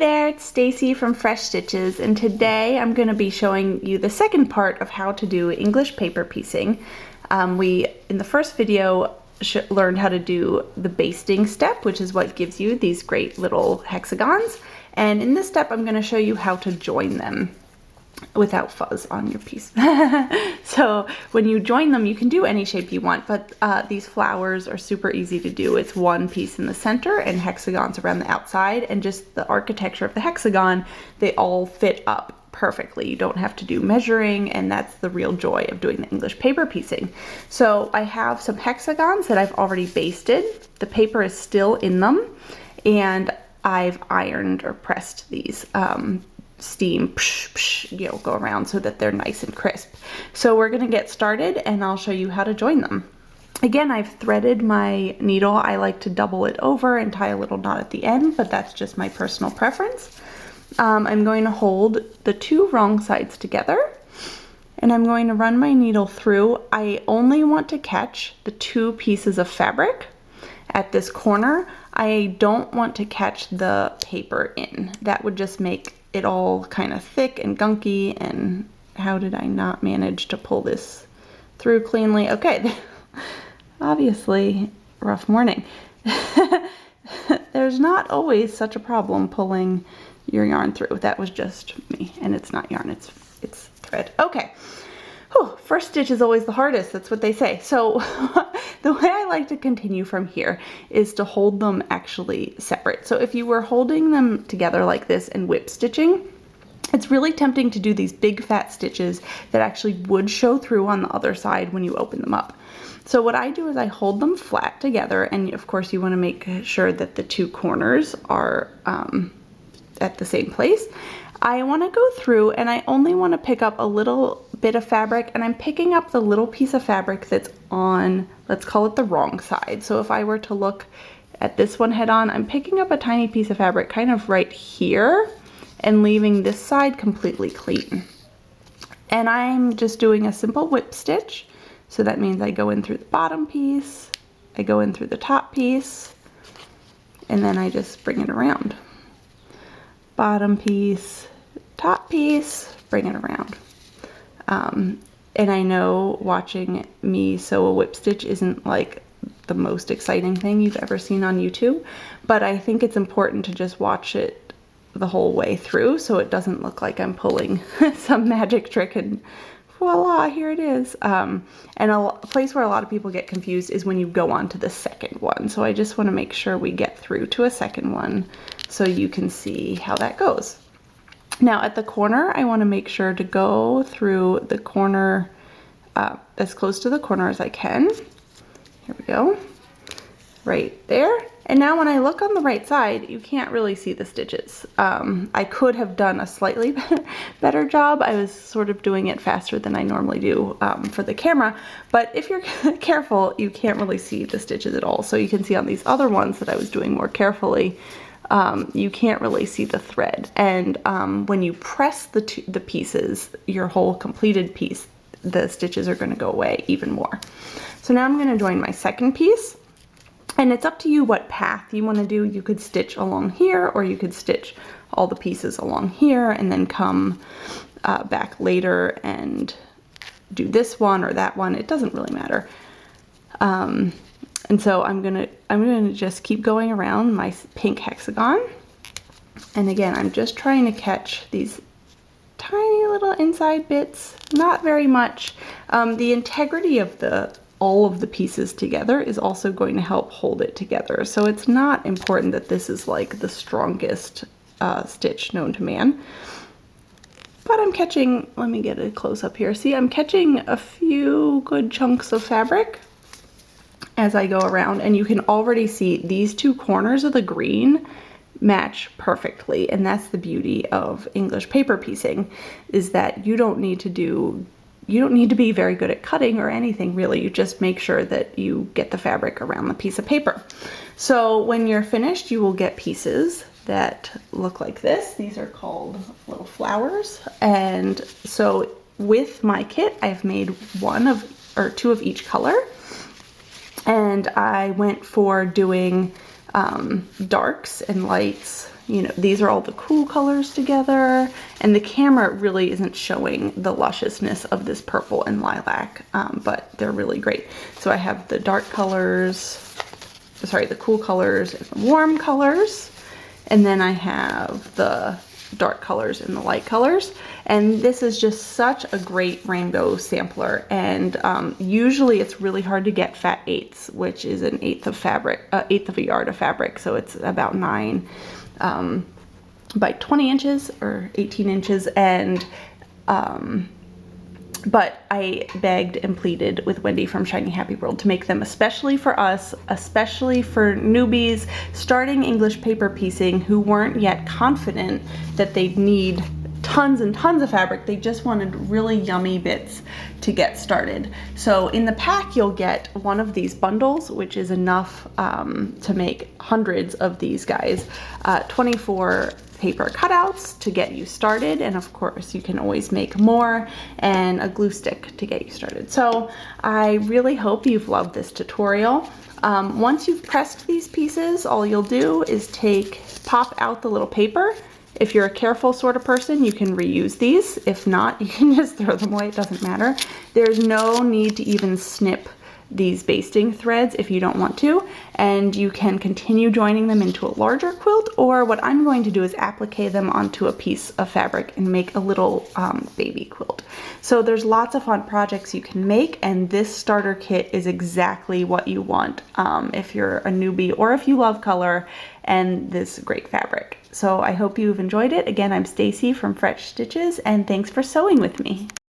there, it's Stacy from Fresh Stitches, and today I'm going to be showing you the second part of how to do English paper piecing. We, in the first video, learned how to do the basting step, which is what gives you these great little hexagons. And in this step, I'm going to show you how to join them without fuzz on your piece. So when you join them, you can do any shape you want, but these flowers are super easy to do. It's one piece in the center and hexagons around the outside, and just the architecture of the hexagon, they all fit up perfectly. You don't have to do measuring, and that's the real joy of doing the English paper piecing. So I have some hexagons that I've already basted. The paper is still in them, and I've ironed or pressed these steam go around so that they're nice and crisp. So we're gonna get started and I'll show you how to join them. Again, I've threaded my needle. I like to double it over and tie a little knot at the end, but that's just my personal preference. I'm going to hold the two wrong sides together and I'm going to run my needle through. I only want to catch the two pieces of fabric at this corner. I don't want to catch the paper in. That would just make it all kind of thick and gunky, and how did I not manage to pull this through cleanly? Okay, obviously rough morning. There's not always such a problem pulling your yarn through. That was just me, and it's not yarn, it's thread. Okay. Whew, first stitch is always the hardest, that's what they say. So the way I like to continue from here is to hold them actually separate. So if you were holding them together like this and whip stitching, it's really tempting to do these big fat stitches that actually would show through on the other side when you open them up. So what I do is I hold them flat together, and of course you want to make sure that the two corners are at the same place. I want to go through and I only want to pick up a little bit of fabric, and I'm picking up the little piece of fabric that's on, let's call it the wrong side. So if I were to look at this one head on, I'm picking up a tiny piece of fabric kind of right here and leaving this side completely clean. And I'm just doing a simple whip stitch. So that means I go in through the bottom piece, I go in through the top piece, and then I just bring it around. Bottom piece, top piece, bring it around. And I know watching me sew a whip stitch isn't like the most exciting thing you've ever seen on YouTube, but I think it's important to just watch it the whole way through so it doesn't look like I'm pulling some magic trick and voila, here it is. And a place where a lot of people get confused is when you go on to the second one. So I just want to make sure we get through to a second one so you can see how that goes. Now at the corner, I want to make sure to go through the corner as close to the corner as I can. Here we go, right there. And now when I look on the right side, you can't really see the stitches. I could have done a slightly better job. I was sort of doing it faster than I normally do for the camera, but if you're careful, you can't really see the stitches at all. So you can see on these other ones that I was doing more carefully, you can't really see the thread. And when you press the pieces, your whole completed piece, the stitches are going to go away even more. So now I'm going to join my second piece. And it's up to you what path you want to do. You could stitch along here, or you could stitch all the pieces along here and then come back later and do this one or that one. It doesn't really matter. And so I'm gonna just keep going around my pink hexagon. And again, I'm just trying to catch these tiny little inside bits, not very much. The integrity of all of the pieces together is also going to help hold it together. So it's not important that this is like the strongest stitch known to man. But I'm catching, let me get a close up here. See, I'm catching a few good chunks of fabric as I go around, and you can already see these two corners of the green match perfectly. And that's the beauty of English paper piecing, is that you don't need to be very good at cutting or anything really. You just make sure that you get the fabric around the piece of paper. So when you're finished, you will get pieces that look like this. These are called little flowers. And so with my kit, I've made two of each color. And I went for doing darks and lights, you know, these are all the cool colors together, and the camera really isn't showing the lusciousness of this purple and lilac, but they're really great. So I have the dark colors, sorry, the cool colors and the warm colors, and then I have the dark colors and the light colors. And this is just such a great rainbow sampler, and usually it's really hard to get fat eighths, which is an eighth of fabric, eighth of a yard of fabric, so it's about 9 by 20 inches or 18 inches, and but I begged and pleaded with Wendy from Shiny Happy World to make them especially for us, especially for newbies starting English paper piecing who weren't yet confident that they'd need tons and tons of fabric. They just wanted really yummy bits to get started. So in the pack you'll get one of these bundles, which is enough to make hundreds of these guys, 24 paper cutouts to get you started, and of course you can always make more, and a glue stick to get you started. So I really hope you've loved this tutorial. Once you've pressed these pieces, all you'll do is pop out the little paper. If you're a careful sort of person, you can reuse these. If not, you can just throw them away, it doesn't matter. There's no need to even snip these basting threads if you don't want to, and you can continue joining them into a larger quilt, or what I'm going to do is applique them onto a piece of fabric and make a little baby quilt. So there's lots of fun projects you can make, and this starter kit is exactly what you want if you're a newbie or if you love color and this great fabric. So I hope you've enjoyed it. Again, I'm Stacy from Fresh Stitches, and thanks for sewing with me.